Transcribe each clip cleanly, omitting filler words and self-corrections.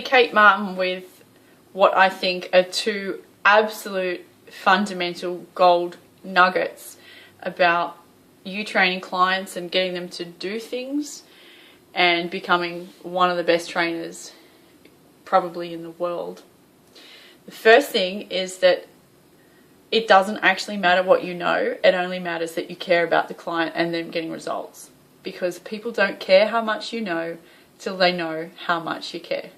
Kate Martin with what I think are two absolute fundamental gold nuggets about you training clients and getting them to do things and becoming one of the best trainers probably in the world. The first thing is that it doesn't actually matter what you know, it only matters that you care about the client and them getting results. Because people don't care how much you know till they know how much you care.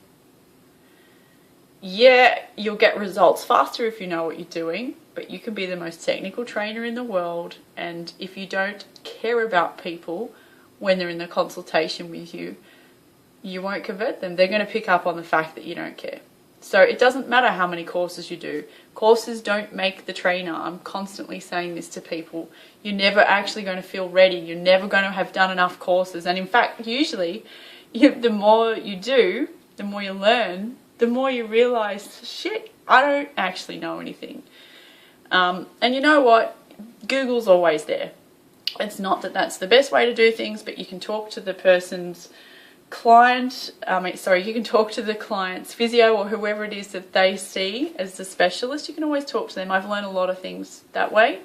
Yeah, you'll get results faster if you know what you're doing, but you can be the most technical trainer in the world, and if you don't care about people when they're in the consultation with you, you won't convert them. They're going to pick up on the fact that you don't care. So it doesn't matter how many courses you do. Courses don't make the trainer. I'm constantly saying this to people. You're never actually going to feel ready. You're never going to have done enough courses. And in fact, usually, the more you do, the more you learn, the more you realize, shit, I don't actually know anything. And you know what? Google's always there. It's not that that's the best way to do things, but you can talk to the person's client, you can talk to the client's physio or whoever it is that they see as the specialist. You can always talk to them. I've learned a lot of things that way.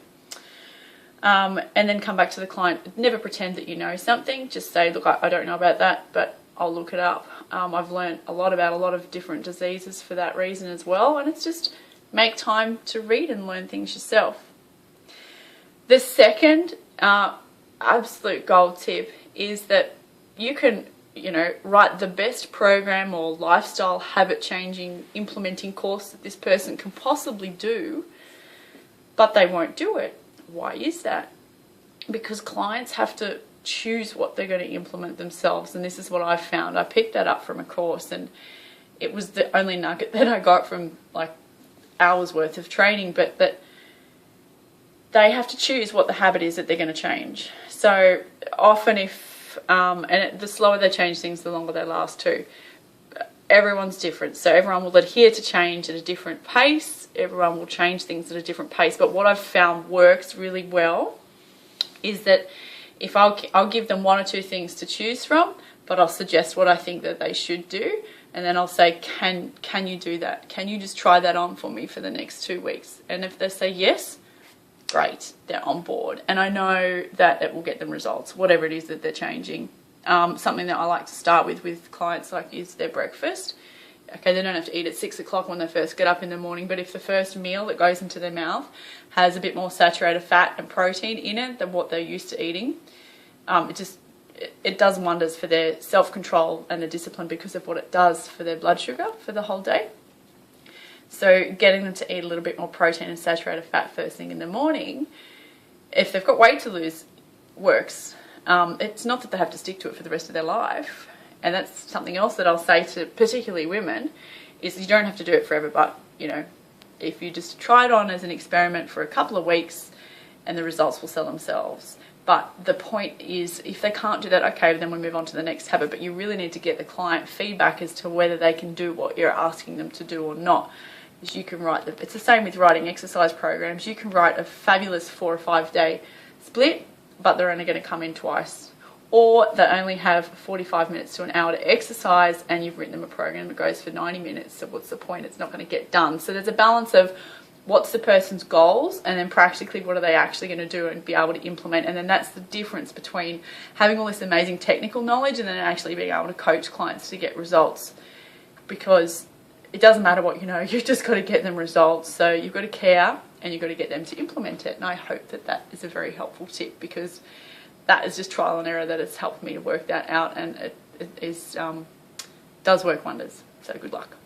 And then come back to the client. Never pretend that you know something. Just say, look, I don't know about that, but I'll look it up. I've learned a lot about a lot of different diseases for that reason as well. And it's just make time to read and learn things yourself. The second absolute gold tip is that you can write the best program or lifestyle habit changing implementing course that this person can possibly do, but they won't do it. Why is that? Because clients have to choose what they're going to implement themselves, and this is what I've found. I picked that up from a course, and it was the only nugget that I got from like hours worth of training, but that they have to choose what the habit is that they're going to change. So often the slower they change things, the longer they last too. Everyone's different, so everyone will adhere to change at a different pace. Everyone will change things at a different pace, but what I've found works really well is that if I'll give them one or two things to choose from, but I'll suggest what I think that they should do, and then I'll say, can you do that? Can you just try that on for me for the next 2 weeks? And if they say yes, great, they're on board. And I know that it will get them results, whatever it is that they're changing. Something that I like to start with clients is their breakfast. Okay, they don't have to eat at 6 o'clock when they first get up in the morning, but if the first meal that goes into their mouth has a bit more saturated fat and protein in it than what they're used to eating, it does wonders for their self-control and their discipline because of what it does for their blood sugar for the whole day. So getting them to eat a little bit more protein and saturated fat first thing in the morning, if they've got weight to lose, works. It's not that they have to stick to it for the rest of their life. And that's something else that I'll say to particularly women, is you don't have to do it forever, but, if you just try it on as an experiment for a couple of weeks and the results will sell themselves. But the point is, if they can't do that, okay, then we move on to the next habit. But you really need to get the client feedback as to whether they can do what you're asking them to do or not. Because you can write it's the same with writing exercise programs. You can write a fabulous 4 or 5 day split, but they're only going to come in twice. Or they only have 45 minutes to an hour to exercise, and you've written them a program that goes for 90 minutes. So what's the point? It's not going to get done. So there's a balance of what's the person's goals, and then practically what are they actually going to do and be able to implement. And then that's the difference between having all this amazing technical knowledge and then actually being able to coach clients to get results. Because it doesn't matter what you know, you've just got to get them results. So you've got to care and you've got to get them to implement it. And I hope that that is a very helpful tip, because that is just trial and error that has helped me to work that out, and it does work wonders. So good luck.